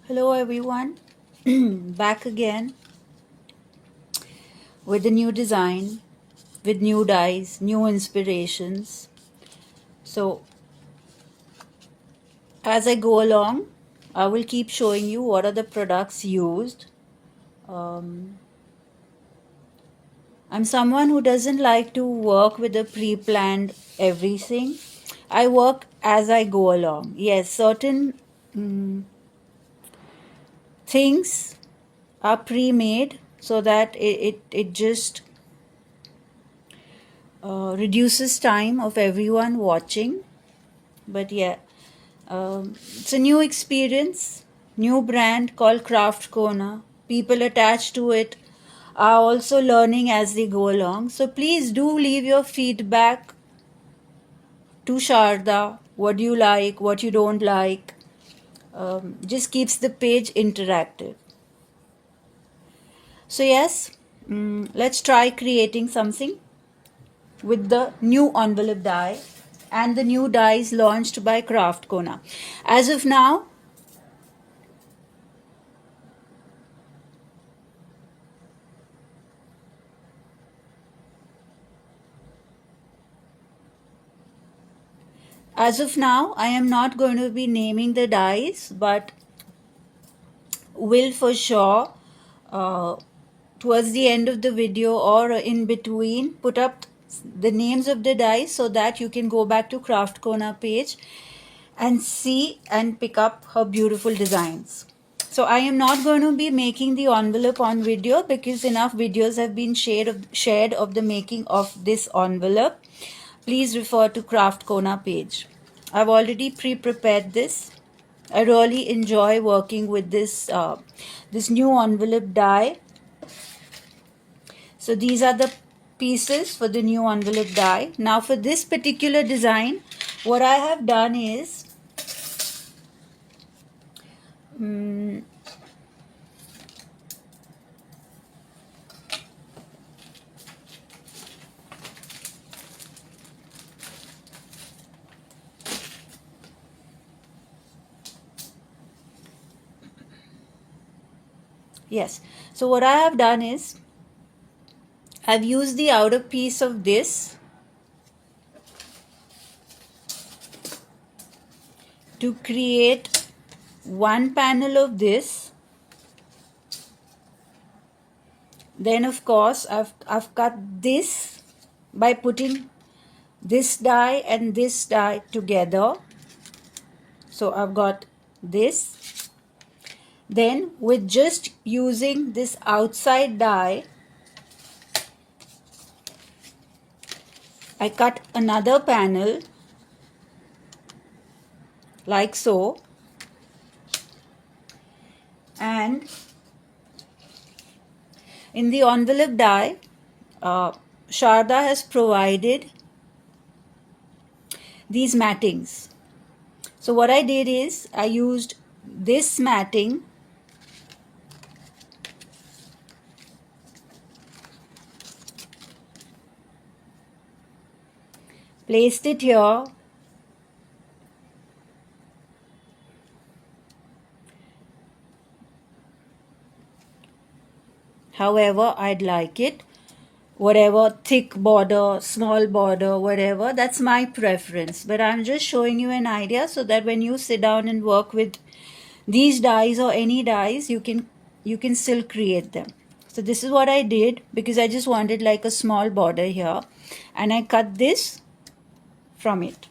Hello everyone, back again with a new design, with new dyes, new inspirations. So as I go along, I will keep showing you what are the products used. I'm someone who doesn't like to work with a pre-planned everything. I work as I go along. Yes, certain things are pre-made so that it just reduces time of everyone watching. But yeah, it's a new experience, new brand called Craft Corner. People attached to it are also learning as they go along. So please do leave your feedback to Sharda. What do you like? What you don't like? Just keeps the page interactive. So yes, let's try creating something with the new envelope die and the new dies launched by Craft Corner. As of now, I am not going to be naming the dies, but will for sure uh, towards the end of the video or in between put up the names of the dies so that you can go back to Craft Corner page and see and pick up her beautiful designs. So I am not going to be making the envelope on video because enough videos have been shared of the making of this envelope. Please refer to Craft Corner page. I've already pre-prepared this. I really enjoy working with this new envelope die. So these are the pieces for the new envelope die. Now for this particular design, what I have done is yes. So what I have done is I've used the outer piece of this to create one panel of this. Then of course I've cut this by putting this die and this die together. So I've got this. Then with just using this outside die, I cut another panel like so, and in the envelope die, Sharda has provided these mattings. So what I did is I used this matting placed it here, however I'd like it, whatever, thick border, small border, whatever, that's my preference. But I'm just showing you an idea so that when you sit down and work with these dies or any dies, you can still create them. So this is what I did because I just wanted like a small border here, and I cut this from it.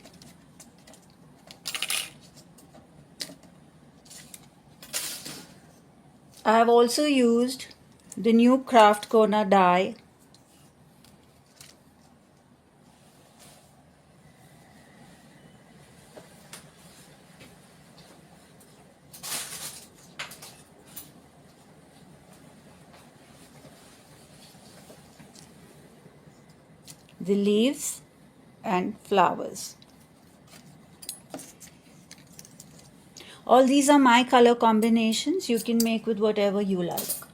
I have also used the new Craft Corner die the leaves and flowers. All these are my color combinations. You can make with whatever you like.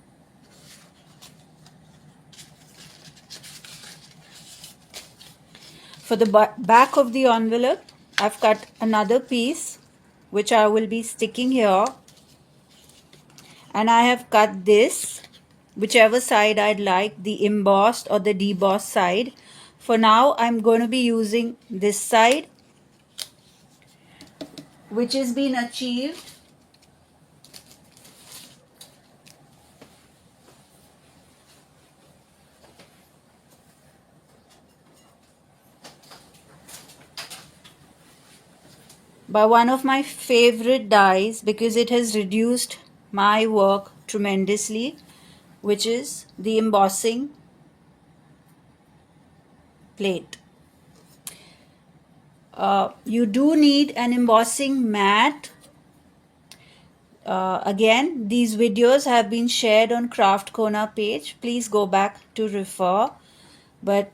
For the back of the envelope, I've cut another piece which I will be sticking here. and I have cut this, whichever side I'd like, the embossed or the debossed side. For now, I'm going to be using this side, which has been achieved by one of my favorite dies because it has reduced my work tremendously, which is the embossing plate. You do need an embossing mat. Again, these videos have been shared on Craft Corner page. Please go back to refer. But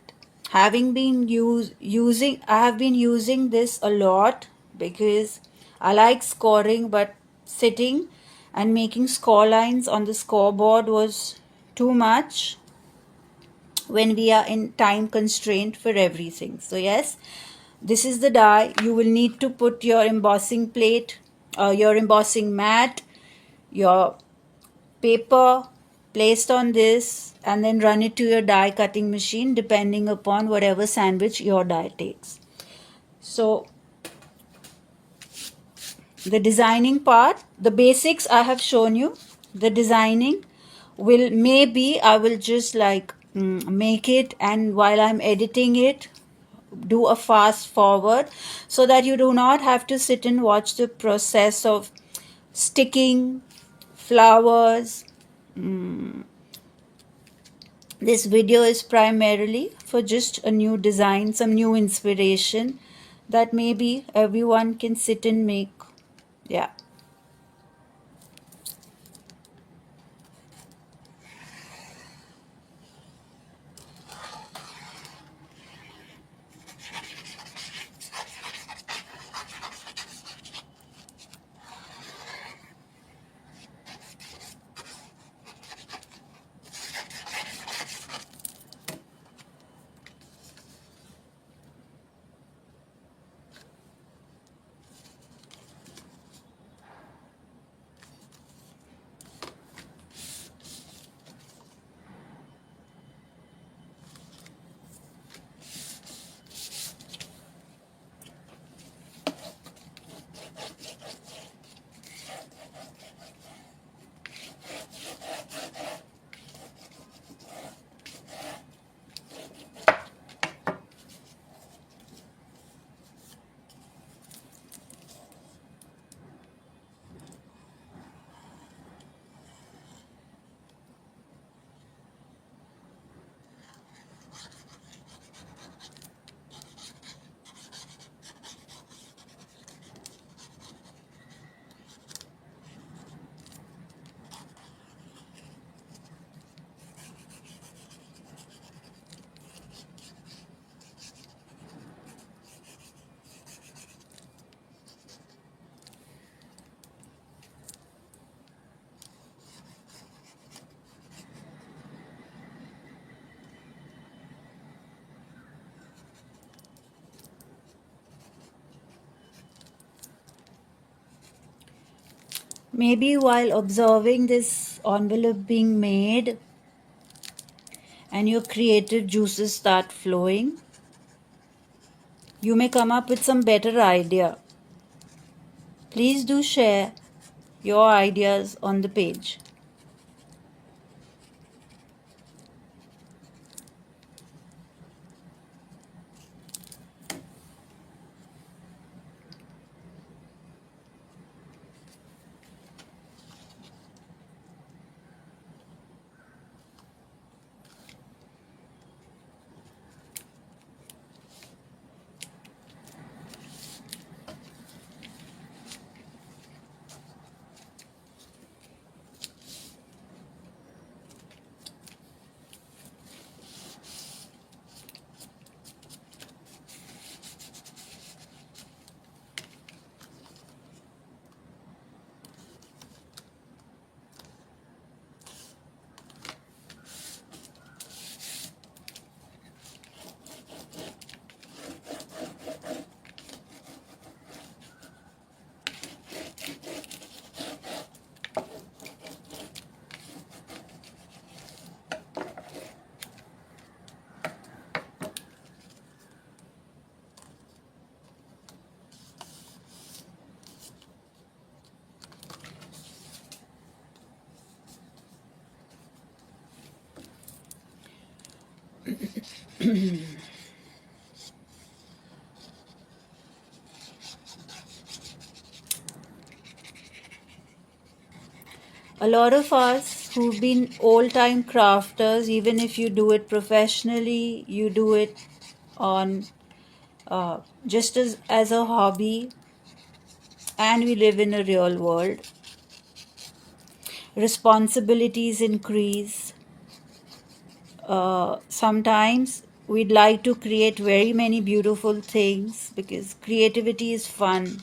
having been I have been using this a lot because I like scoring, but sitting and making score lines on the scoreboard was too much when we are in time constraint for everything. So yes, this is the die. You will need to put your embossing plate, your embossing mat, your paper placed on this, and then run it to your die cutting machine depending upon whatever sandwich your die takes. So the designing part, the basics I have shown you. The designing will, maybe I will just like make it, and while I'm editing it, do a fast forward so that you do not have to sit and watch the process of sticking flowers. This video is primarily for just a new design, some new inspiration that maybe everyone can sit and make. Yeah. Maybe while observing this envelope being made and your creative juices start flowing, you may come up with some better idea. Please do share your ideas on the page. A lot of us who've been old time crafters, even if you do it professionally, you do it on just as a hobby, and we live in a real world. Responsibilities increase. Sometimes we'd like to create very many beautiful things because creativity is fun,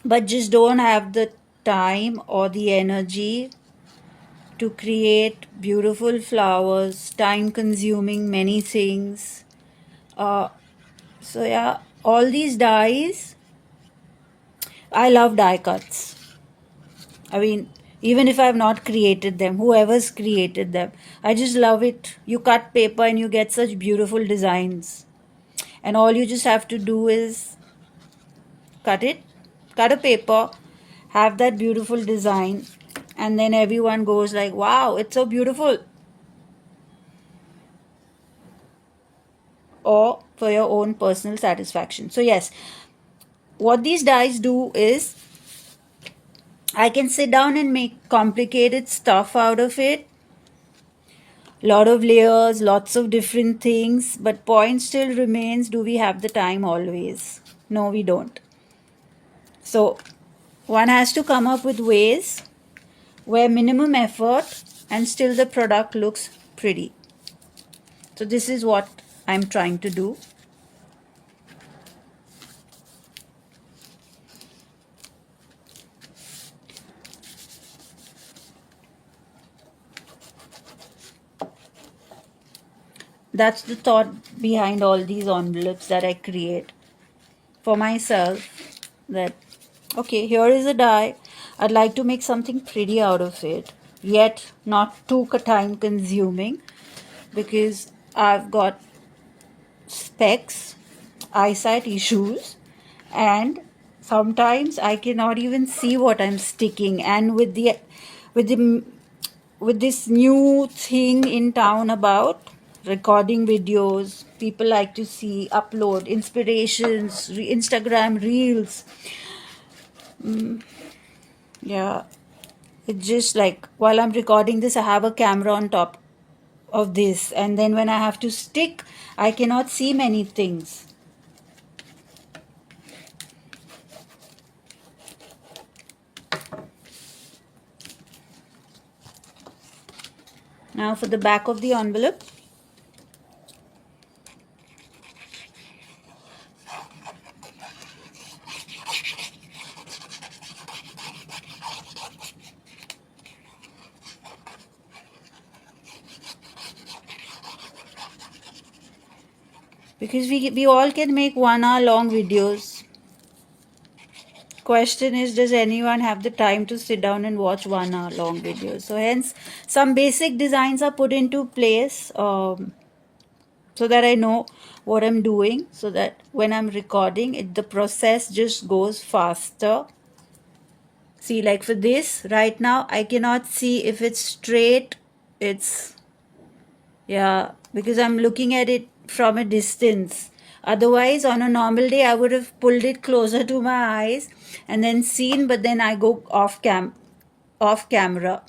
but just don't have the time or the energy to create beautiful flowers, time consuming many things. Uh, so, yeah, all these dyes, I love die cuts. I mean, even if I've not created them, whoever's created them, I just love it. You cut paper and you get such beautiful designs. And all you just have to do is cut it, cut a paper, have that beautiful design, and then everyone goes like, wow, it's so beautiful. Or for your own personal satisfaction. So, yes, what these dies do is I can sit down and make complicated stuff out of it. Lot of layers, lots of different things, but point still remains, do we have the time always? No, we don't. So one has to come up with ways where minimum effort and still the product looks pretty. So this is what I'm trying to do. That's the thought behind all these envelopes that I create for myself, that okay, here is a die, I'd like to make something pretty out of it, yet not too time consuming, because I've got specs, eyesight issues, and sometimes I cannot even see what I'm sticking. And with the with this new thing in town about recording videos, people like to see, upload inspirations, Instagram reels. Yeah, it's just like while I'm recording this, I have a camera on top of this, and then when I have to stick, I cannot see many things. Now for the back of the envelope, because we all can make 1 hour long videos. Question is, does anyone have the time to sit down and watch 1 hour long videos? So hence some basic designs are put into place, so that I know what I'm doing, so that when I'm recording it, the process just goes faster. See, like for this right now, I cannot see if it's straight. It's, yeah, because I'm looking at it from a distance. Otherwise, on a normal day, I would have pulled it closer to my eyes and then seen, but then I go off camera.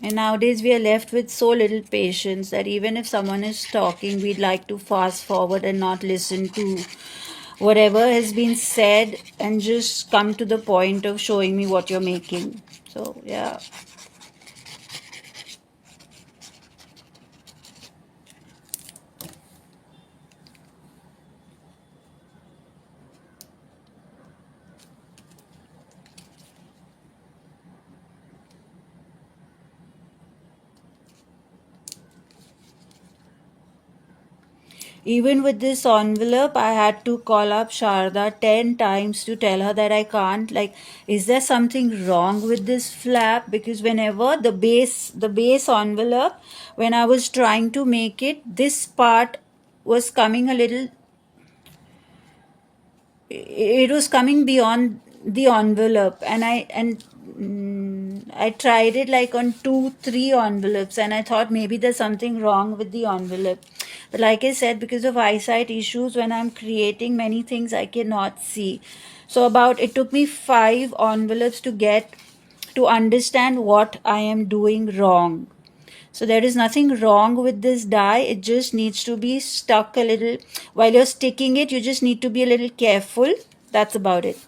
And nowadays we are left with so little patience that even if someone is talking, we'd like to fast forward and not listen to whatever has been said and just come to the point of showing me what you're making. So, yeah. Even with this envelope, I had to call up Sharda 10 times to tell her that I can't. Like, is there something wrong with this flap? Because whenever the base envelope, when I was trying to make it, this part was coming a little, it was coming beyond the envelope, and I tried it like on 2-3 envelopes, and I thought maybe there's something wrong with the envelope. But like I said, because of eyesight issues, when I'm creating many things I cannot see. So it took me 5 envelopes to understand what I am doing wrong. So there is nothing wrong with this die. It just needs to be stuck a little. While you're sticking it, you just need to be a little careful. That's about it.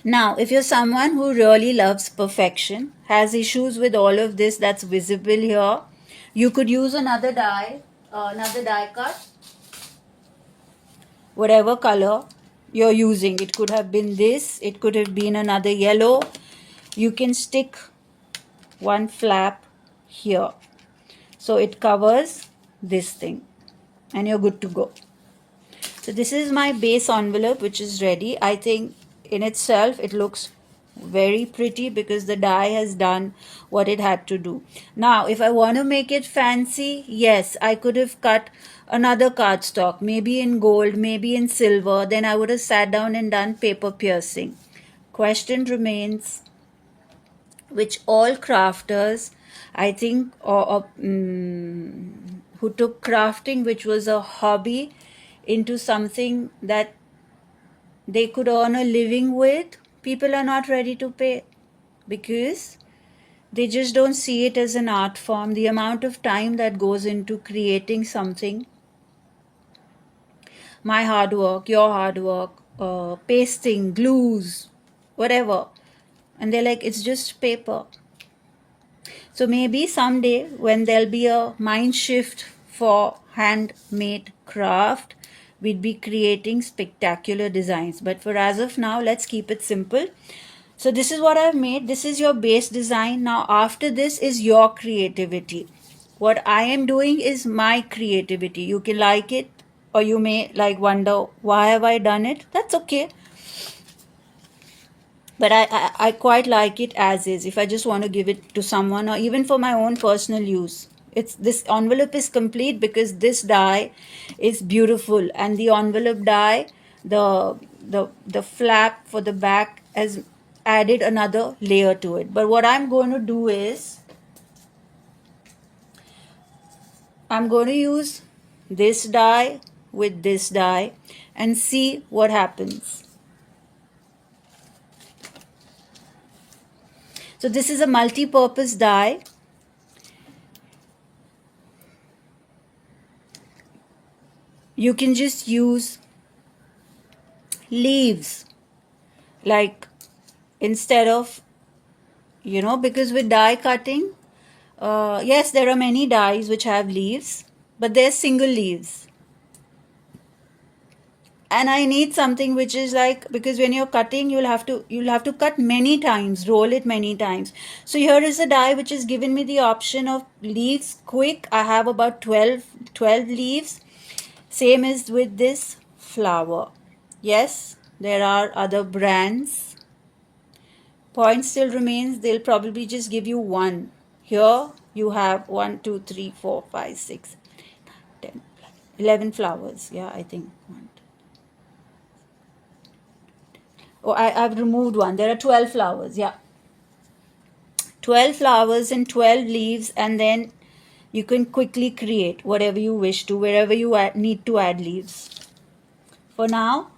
Now, if you're someone who really loves perfection, has issues with all of this that's visible here, you could use another die cut, whatever color you're using. It could have been this, it could have been another yellow. You can stick one flap here. So it covers this thing and you're good to go. So this is my base envelope which is ready. I think in itself it looks very pretty because the die has done what it had to do. Now if I want to make it fancy, yes, I could have cut another cardstock, maybe in gold, maybe in silver. Then I would have sat down and done paper piercing. Question remains, which all crafters, I think, who took crafting, which was a hobby, into something that they could earn a living with, people are not ready to pay because they just don't see it as an art form. The amount of time that goes into creating something, my hard work, your hard work, pasting, glues, whatever, and they're like, it's just paper. So maybe someday when there'll be a mind shift for handmade craft, we'd be creating spectacular designs. But for as of now, let's keep it simple. So this is what I've made. This is your base design. Now after this is your creativity. What I am doing is my creativity. You can like it or you may like wonder, why have I done it? That's okay. But I quite like it as is. If I just want to give it to someone or even for my own personal use, this envelope is complete because this die is beautiful, and the envelope die, the flap for the back has added another layer to it. But what I'm going to do is I'm going to use this die with this die and see what happens. So this is a multi-purpose die. You can just use leaves, like instead of, because with die cutting, yes, there are many dies which have leaves, but they're single leaves. And I need something which is like, because when you're cutting, you'll have to cut many times, roll it many times. So here is a die which has given me the option of leaves quick. I have about 12 leaves. Same as with this flower. Yes, there are other brands. Point still remains, they'll probably just give you one. Here you have 1, 2, 3, 4, 5, 6, 10, 11 flowers. Yeah, I think. Oh, I've removed one. There are 12 flowers. Yeah. 12 flowers and 12 leaves, and then you can quickly create whatever you wish to, wherever you need to add leaves. For now,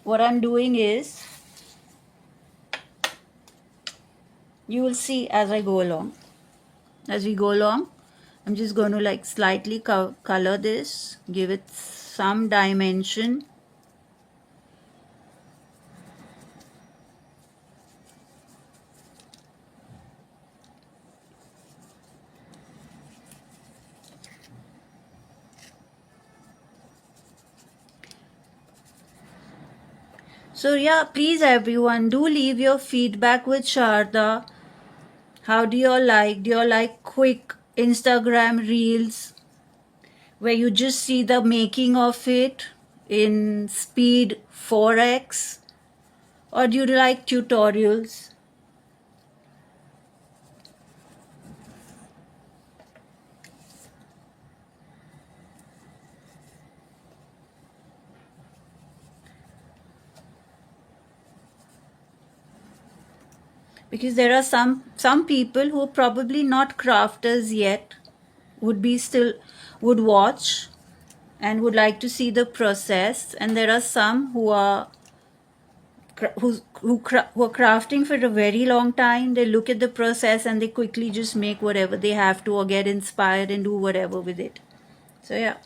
what I'm doing is, you will see as I go along. As we go along, I'm just going to like slightly color this, give it some dimension. So yeah, please everyone, do leave your feedback with Sharda. How do you all like? Do you all like quick Instagram reels where you just see the making of it in speed 4x? Or do you like tutorials? Because there are some people who are probably not crafters yet, would watch and would like to see the process, and there are some who are who are crafting for a very long time. They look at the process and they quickly just make whatever they have to or get inspired and do whatever with it. So yeah,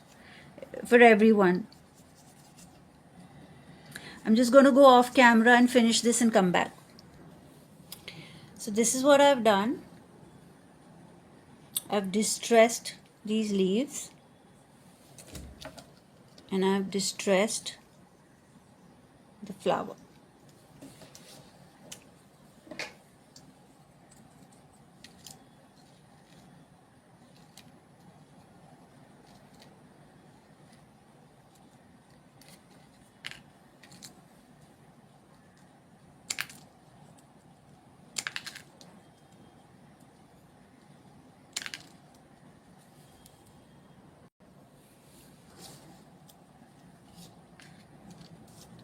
for everyone. I'm just going to go off camera and finish this and come back. So this is what I've done. I've distressed these leaves and I've distressed the flower.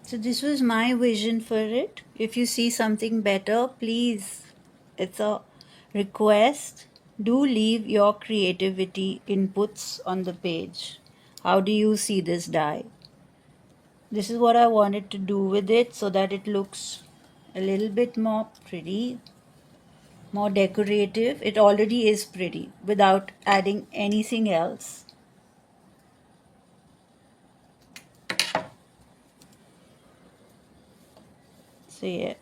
So this was my vision for it. If you see something better, please, it's a request. Do leave your creativity inputs on the page. How do you see this die? This is what I wanted to do with it so that it looks a little bit more pretty, more decorative. It already is pretty without adding anything else. So yeah.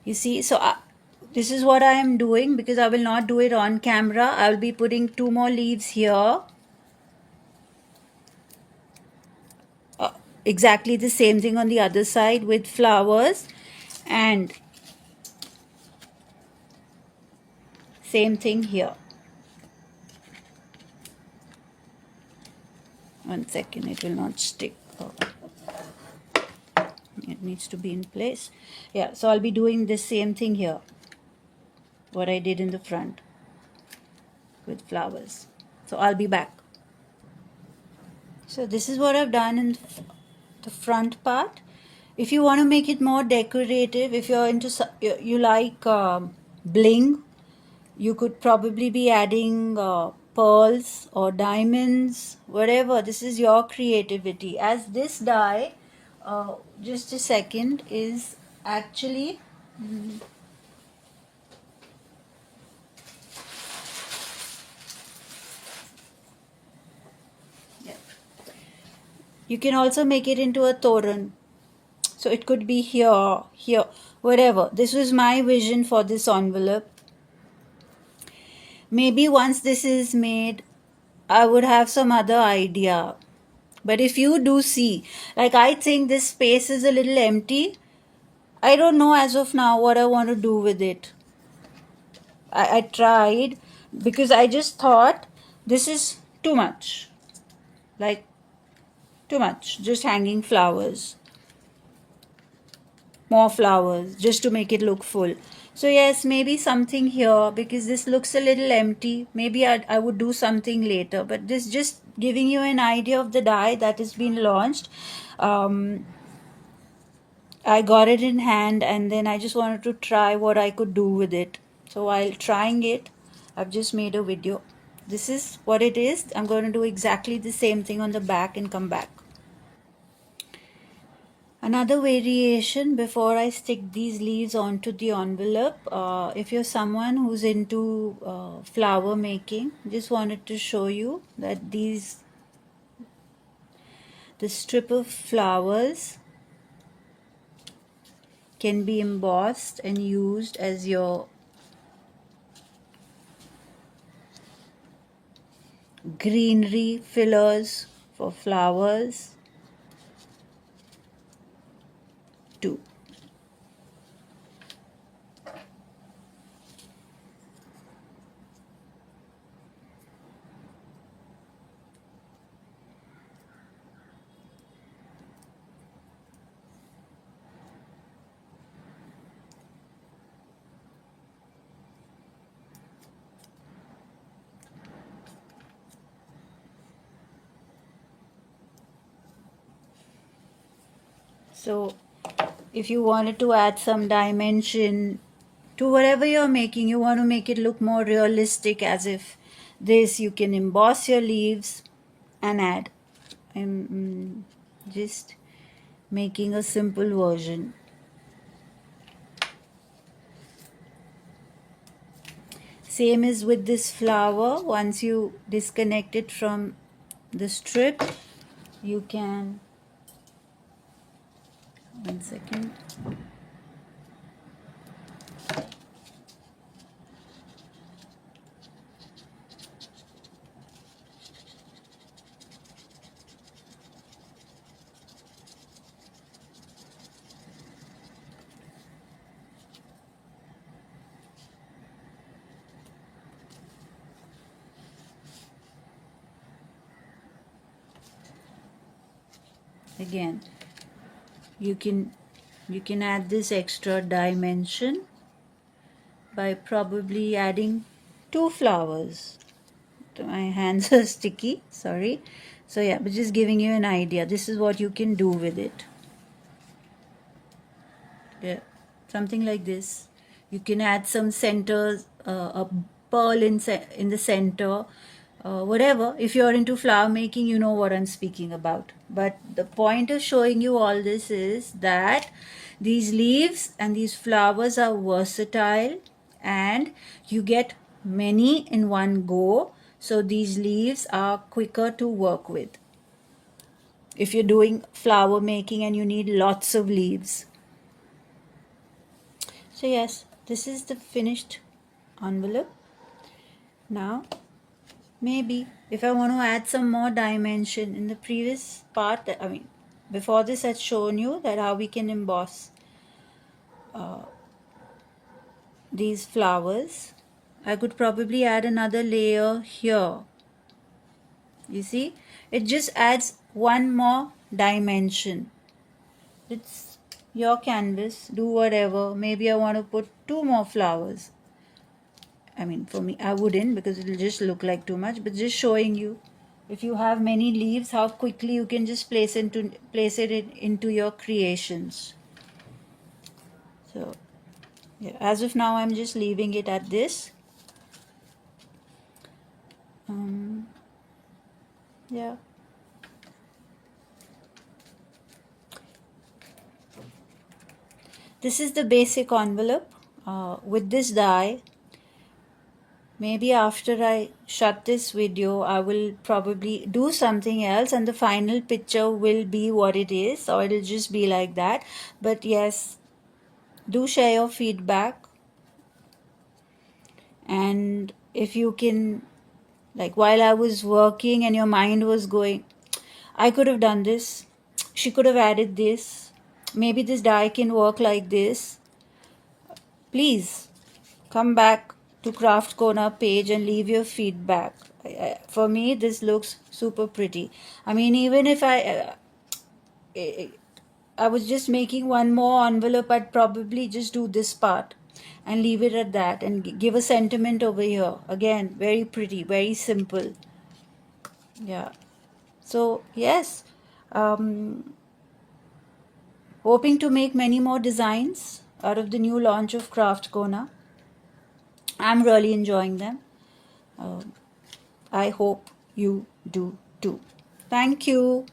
You see, so this is what I am doing because I will not do it on camera. I will be putting 2 more leaves here. Exactly the same thing on the other side with flowers, and same thing here. One second, it will not stick. Oh. It needs to be in place. Yeah, so I'll be doing the same thing here, what I did in the front with flowers. So I'll be back. So this is what I've done in the front part. If you want to make it more decorative, if you're into you like bling, you could probably be adding pearls or diamonds, whatever. This is your creativity. As this die, just a second, is actually yeah. You can also make it into a toran. So it could be here, here, wherever. This was my vision for this envelope. Maybe once this is made, I would have some other idea. But if you do see, like I think this space is a little empty. I don't know as of now what I want to do with it. I tried because I just thought this is too much. Like, too much. Just hanging flowers. More flowers just to make it look full. So yes, maybe something here because this looks a little empty. Maybe I would do something later, but this just giving you an idea of the die that has been launched. I got it in hand and then I just wanted to try what I could do with it. So while trying it, I've just made a video. This is what it is. I'm going to do exactly the same thing on the back and come back. Another variation before I stick these leaves onto the envelope, if you're someone who's into flower making, just wanted to show you that this strip of flowers can be embossed and used as your greenery fillers for flowers too. So if you wanted to add some dimension to whatever you're making, you want to make it look more realistic, as if this, you can emboss your leaves and add. I'm just making a simple version. Same is with this flower. Once you disconnect it from the strip, you can, one second, again, you can add this extra dimension by probably adding 2 flowers. My hands are sticky, sorry. So yeah, but just giving you an idea, this is what you can do with it. Yeah, something like this. You can add some centers, a pearl in the center, whatever. If you're into flower making, you know what I'm speaking about. But the point of showing you all this is that these leaves and these flowers are versatile, and you get many in one go. So these leaves are quicker to work with if you're doing flower making and you need lots of leaves. So yes, this is the finished envelope. Now maybe if I want to add some more dimension, in the previous part, before this I'd shown you that how we can emboss these flowers. I could probably add another layer here. You see, it just adds one more dimension. It's your canvas, do whatever. Maybe I want to put 2 more flowers. For me, I wouldn't, because it'll just look like too much, but just showing you, if you have many leaves, how quickly you can just place it into your creations. So yeah, as of now, I'm just leaving it at this. Yeah. This is the basic envelope with this die. Maybe after I shut this video, I will probably do something else and the final picture will be what it is, or it'll just be like that. But yes, do share your feedback. And if you can, like while I was working and your mind was going, I could have done this, she could have added this, maybe this die can work like this, please come back to Craft Corner page and leave your feedback. For me, this looks super pretty. Even if I was just making one more envelope, I'd probably just do this part and leave it at that and give a sentiment over here. Again, very pretty, very simple. Yeah. So yes, hoping to make many more designs out of the new launch of Craft Corner. I'm really enjoying them. I hope you do too. Thank you.